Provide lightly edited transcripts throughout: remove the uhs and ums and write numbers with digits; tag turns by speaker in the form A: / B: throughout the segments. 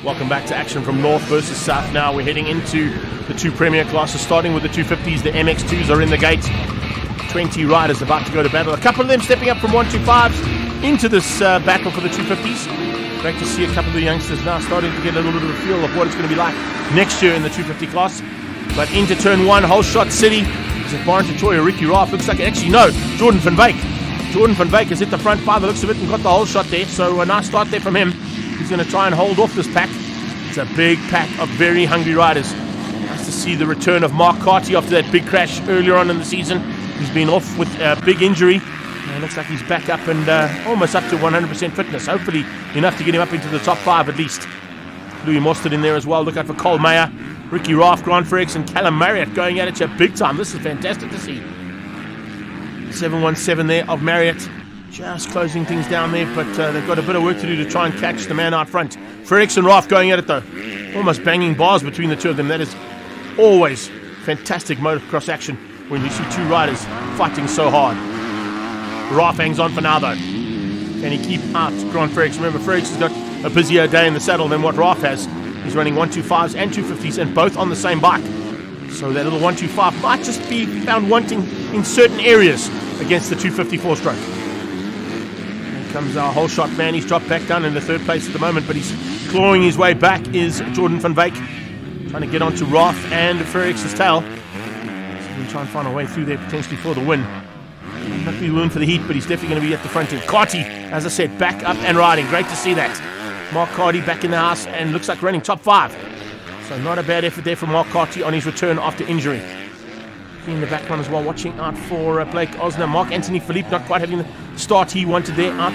A: Welcome back to action from North versus South. Now we're heading into the two premier classes, starting with the 250s. The MX2s are in the gate. 20 riders about to go to battle. A couple of them stepping up from 125s into this battle for the 250s. Great to see a couple of the youngsters now starting to get a little bit of a feel of what it's going to be like next year in the 250 class. But into turn one, whole shot city. Is it Part05 or Ricky Raff? Looks like it. Actually, no, Jordan van Wyk. Jordan van Wyk has hit the front by the looks of it and got the whole shot there. So a nice start there from him. He's going to try and hold off this pack. It's a big pack of very hungry riders. Nice to see the return of Mark Carty after that big crash earlier on in the season. He's been off with a big injury. Looks like he's back up and almost up to 100% fitness. Hopefully enough to get him up into the top 5 at least. Louis Mostert in there as well. Look out for Cole Meyer, Ricky Raff, Grant Frericks and Callum Marriott going at it big time. This is fantastic to see. 717 there of Marriott. Just closing things down there, but they've got a bit of work to do to try and catch the man out front. Frericks and Raff going at it though. Almost banging bars between the two of them. That is always fantastic motocross action when you see two riders fighting so hard. Raff hangs on for now though. Can he keep out Grant Frericks? Remember, Frericks has got a busier day in the saddle than what Raff has. He's running 125s and 250s and both on the same bike. So that little 125 might just be found wanting in certain areas against the 254 stroke. Here comes our whole shot man. He's dropped back down in the third place at the moment, but he's clawing his way back is Jordan van Wyk. Trying to get onto Raff and Frericks' tail. So he'll try and find a way through there potentially for the win. Not be ruined for the heat, but he's definitely going to be at the front end. Carty, as I said, back up and riding. Great to see that. Mark Carty back in the house and looks like running top 5. So not a bad effort there from Mark Carty on his return after injury. In the background as well, watching out for Blake Osner. Mark Anthony Philippe not quite having the start he wanted there out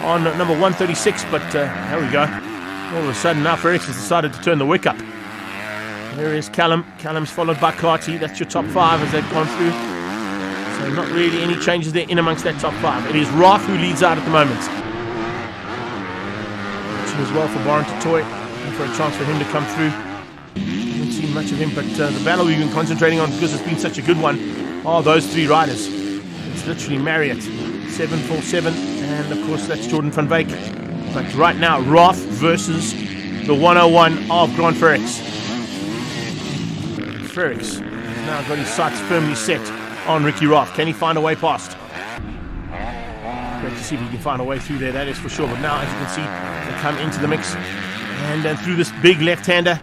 A: on number 136, but there we go. All of a sudden now Frericks has decided to turn the wick up. There is Callum. Callum's followed by Carty. That's your top 5 as they've gone through. So not really any changes there in amongst that top 5. It is Raff who leads out at the moment. Watching as well for Part05 and for a chance for him to come through. Haven't seen much of him, but the battle we've been concentrating on because it's been such a good one are those 3 riders. It's literally Marriott, 747, and of course that's Jordan van Wyk. But right now, Raff versus the 101 of Grant Frericks. Frericks now got his sights firmly set on Ricky Raff. Can he find a way past? Great to see if he can find a way through there, that is for sure. But now, as you can see, they come into the mix. And through this big left-hander,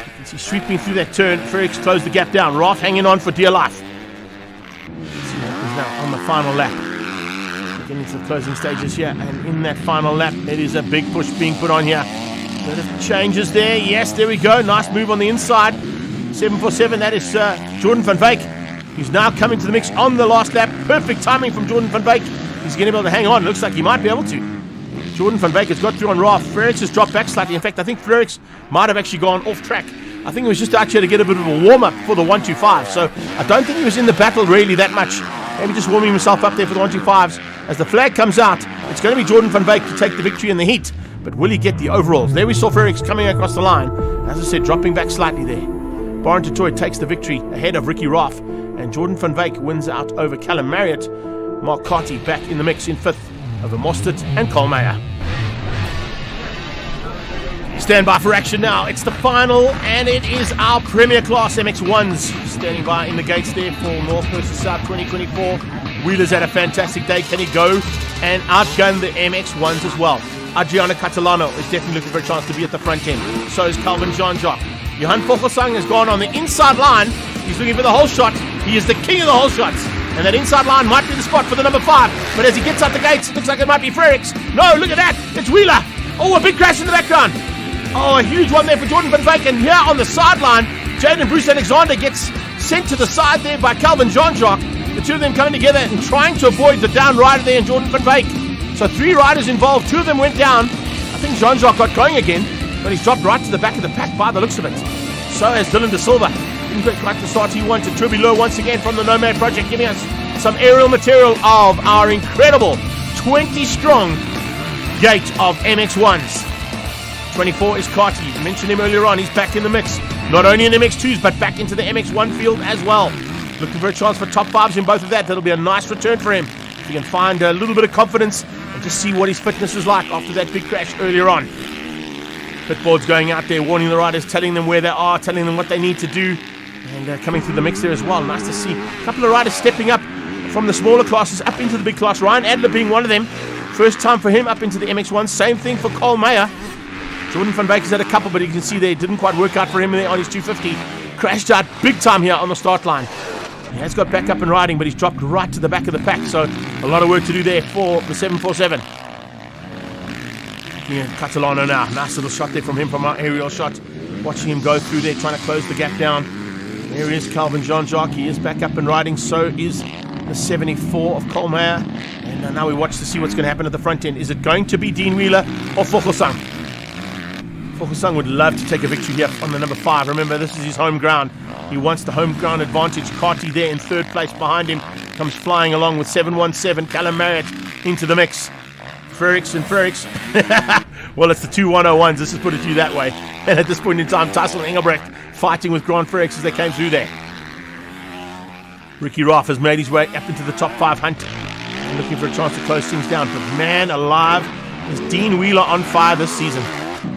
A: you can see sweeping through that turn. Frericks closed the gap down. Raff hanging on for dear life. Let's see what happens now on the final lap. Getting into the closing stages here. And in that final lap, there is a big push being put on here. Bit of changes there. Yes, there we go. Nice move on the inside. 747, that is Jordan van Wyk. He's now coming to the mix on the last lap. Perfect timing from Jordan van Wyk. He's going to be able to hang on. Looks like he might be able to. Jordan van Wyk has got through on Raff. Frericks has dropped back slightly. In fact, I think Frericks might have actually gone off track. I think it was just actually to get a bit of a warm-up for the 125. So I don't think he was in the battle really that much. Maybe just warming himself up there for the 125s. As the flag comes out, it's going to be Jordan van Wyk to take the victory in the heat. But will he get the overalls? There we saw Frericks coming across the line. As I said, dropping back slightly there. Part05 takes the victory ahead of Ricky Raff. And Jordan van Wyk wins out over Callum Marriott. Mark Carty back in the mix in 5th over Mostert and Cole Meyer. Stand by for action now. It's the final, and it is our Premier Class MX1s standing by in the gates there for North versus South 2024. Wheeler's had a fantastic day. Can he go and outgun the MX1s as well? Adriano Catalano is definitely looking for a chance to be at the front end. So is Calvin Jean-Jacques. Johan Vogelsang has gone on the inside line. He's looking for the whole shot. He is the king of the whole shots. And that inside line might be the spot for the number 5. But as he gets out the gates, it looks like it might be Frericks. No, look at that. It's Wheeler. Oh, a big crash in the background. Oh, a huge one there for Jordan van Wyk. And here on the sideline, Jaden Bruce Alexander gets sent to the side there by Calvin Jean-Jacques. The two of them coming together and trying to avoid the down rider there in Jordan van Wyk. So 3 riders involved. 2 of them went down. I think Jean-Jacques got going again, but he's dropped right to the back of the pack by the looks of it. So has Dylan De Silva. Didn't get quite the start he wanted. Turbilo once again from the Nomad Project, giving us some aerial material of our incredible 20-strong gate of MX1s. 24 is Carty. I mentioned him earlier on. He's back in the mix. Not only in MX2s, but back into the MX1 field as well. Looking for a chance for top 5s in both of that. That'll be a nice return for him. If he can find a little bit of confidence and just see what his fitness was like after that big crash earlier on. Pitboard's going out there, warning the riders, telling them where they are, telling them what they need to do, and coming through the mix there as well. Nice to see a couple of riders stepping up from the smaller classes up into the big class. Ryan Adler being one of them. First time for him up into the MX1. Same thing for Cole Meyer. Jordan van Baker's had a couple, but you can see they didn't quite work out for him there on his 250. Crashed out big time here on the start line. He has got back up and riding, but he's dropped right to the back of the pack, so a lot of work to do there for the 747. Yeah, Catalano now. Nice little shot there from him from our aerial shot. Watching him go through there, trying to close the gap down. There is Calvin Jean-Jacques. He is back up and riding. So is the 74 of Cole Meyer. And now we watch to see what's going to happen at the front end. Is it going to be Dean Wheeler or Vogelsang? Vogelsang would love to take a victory here on the number 5. Remember, this is his home ground. He wants the home ground advantage. Carty there in third place behind him. Comes flying along with 717. Callum Marriott into the mix. Frerichs. Well, it's the two 101s. Let's just put it to you that way. And at this point in time, Tyson Engelbrecht fighting with Grant Frerichs as they came through there. Ricky Roth has made his way up into the top 5 hunt. Looking for a chance to close things down. But man alive, is Dean Wheeler on fire this season.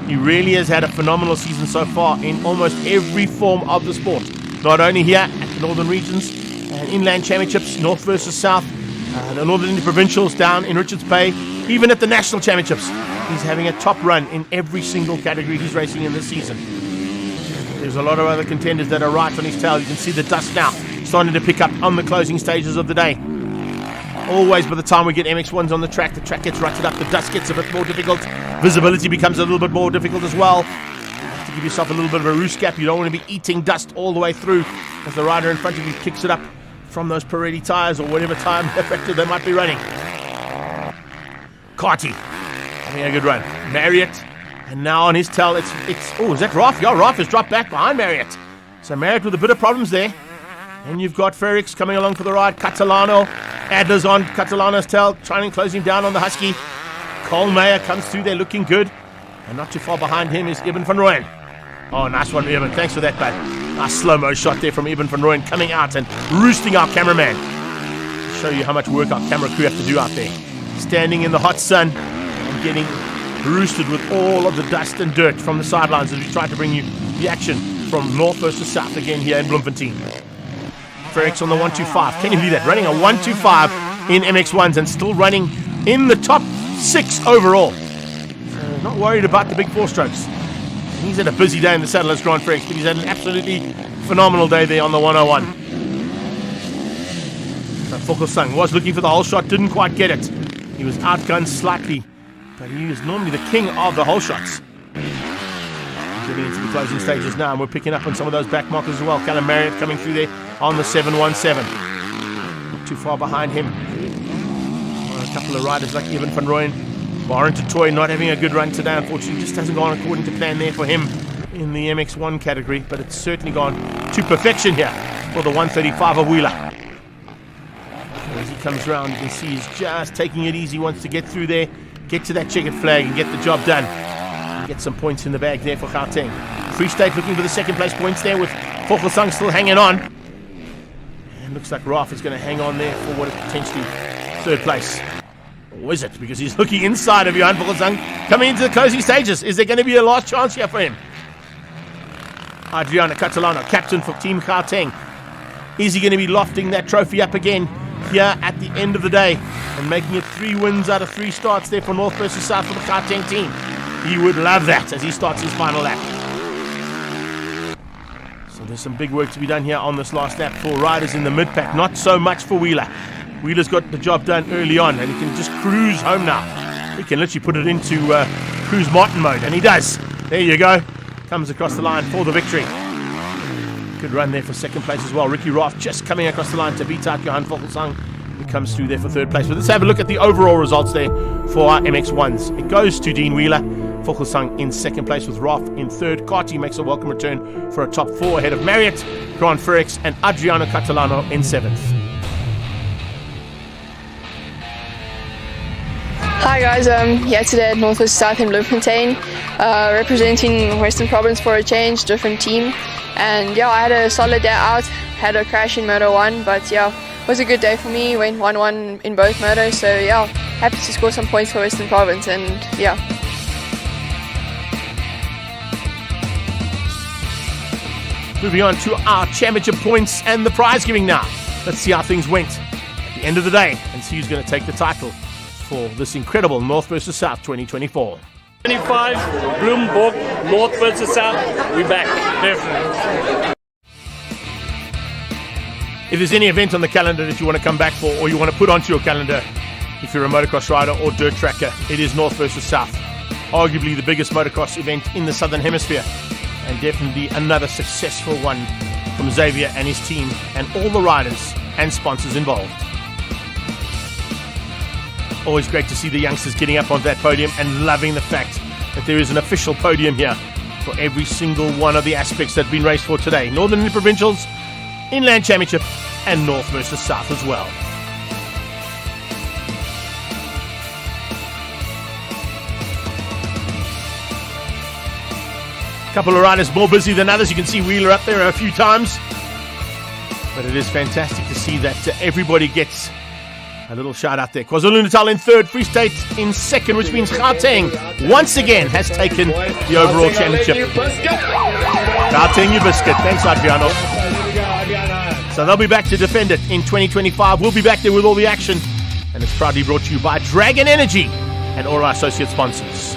A: He really has had a phenomenal season so far in almost every form of the sport. Not only here at the Northern Regions and Inland Championships, North versus South, the Northern India Provincials down in Richards Bay, even at the National Championships. He's having a top run in every single category he's racing in this season. There's a lot of other contenders that are right on his tail. You can see the dust now starting to pick up on the closing stages of the day. Always by the time we get MX1s on the track gets rutted up, the dust gets a bit more difficult, visibility becomes a little bit more difficult as well. To give yourself a little bit of a roost gap, you don't want to be eating dust all the way through as the rider in front of you kicks it up from those Pirelli tyres or whatever time effective they might be running. Carty having a good run. Marriott, and now on his tail it's is that Roth? Yeah, Roth has dropped back behind Marriott. So Marriott with a bit of problems there. And you've got Frerichs coming along for the ride. Catalano, Adler's on Catalano's tail, trying to close him down on the Husky. Cole Meyer comes through there looking good. And not too far behind him is Eben van Rooyen. Oh, nice one, Eben. Thanks for that, bud. Nice slow-mo shot there from Eben van Rooyen coming out and roosting our cameraman. Show you how much work our camera crew have to do out there. Standing in the hot sun and getting roosted with all of the dust and dirt from the sidelines as we try to bring you the action from north versus south again here in Bloemfontein. Frerichs on the 125. Can you believe that? Running a 125 in MX1s and still running in the top 6 overall. So not worried about the big 4 strokes. He's had a busy day in the saddle as Grant Frerichs, but he's had an absolutely phenomenal day there on the 101. So Vogelsang was looking for the whole shot, didn't quite get it. He was outgunned slightly, but he is normally the king of the whole shots. Getting into the closing stages now, and we're picking up on some of those back markers as well. Callum Marriott coming through there on the 717. Not too far behind him. A couple of riders like Eben van Rooyen. Barrington Toy not having a good run today, unfortunately. Just hasn't gone according to plan there for him in the MX1 category, but it's certainly gone to perfection here for the 135 of Wheeler. As he comes around, you can see he's just taking it easy, wants to get through there, get to that checkered flag and get the job done. Get some points in the bag there for Gauteng. Free State looking for the second place points there with Vogelsang still hanging on. And looks like Raf is going to hang on there for what is potentially third place. Or is it? Because he's looking inside of Johan Vogelsang coming into the closing stages. Is there going to be a last chance here for him? Adriano Catalano, captain for Team Gauteng. Is he going to be lofting that trophy up again here at the end of the day and making it 3 wins out of 3 starts there for North versus South for the Gauteng team? He would love that as he starts his final lap. So there's some big work to be done here on this last lap for riders in the mid-pack. Not so much for Wheeler. Wheeler's got the job done early on and he can just cruise home now. He can literally put it into cruise Martin mode, and he does. There you go. Comes across the line for the victory. Good run there for second place as well. Ricky Roth just coming across the line to beat out Johan Vogelsang, who comes through there for third place. But let's have a look at the overall results there for our MX1s. It goes to Dean Wheeler. Vogelsang in second place with Roth in third. Carty makes a welcome return for a top 4 ahead of Marriott, Grant Frerichs and Adriano Catalano in 7th.
B: Hi guys, here today at North West South in Bloemfontein, representing Western Province for a change, different team. And yeah, I had a solid day out, had a crash in Moto 1, but yeah, it was a good day for me, went 1-1 in both motos, so yeah, happy to score some points for Western Province, and yeah.
A: Moving on to our championship points and the prize giving now. Let's see how things went at the end of the day and see who's going to take the title for this incredible North versus South 2024.
C: 25, Bloem, Borg, North versus South. We back, definitely.
A: If there's any event on the calendar that you want to come back for or you want to put onto your calendar, if you're a motocross rider or dirt tracker, it is North versus South. Arguably the biggest motocross event in the Southern Hemisphere, and definitely another successful one from Xavier and his team and all the riders and sponsors involved. Always great to see the youngsters getting up on that podium and loving the fact that there is an official podium here for every single one of the aspects that have been raced for today. Northern and Provincials, Inland Championship, and North versus South as well. Couple of riders more busy than others. You can see Wheeler up there a few times. But it is fantastic to see that everybody gets a little shout out there. KwaZulu-Natal in third, Free State in second, which means Gauteng once again has taken the overall championship. Gauteng, you biscuit. Thanks, Adriano. So they'll be back to defend it in 2025. We'll be back there with all the action. And it's proudly brought to you by Dragon Energy and all our associate sponsors.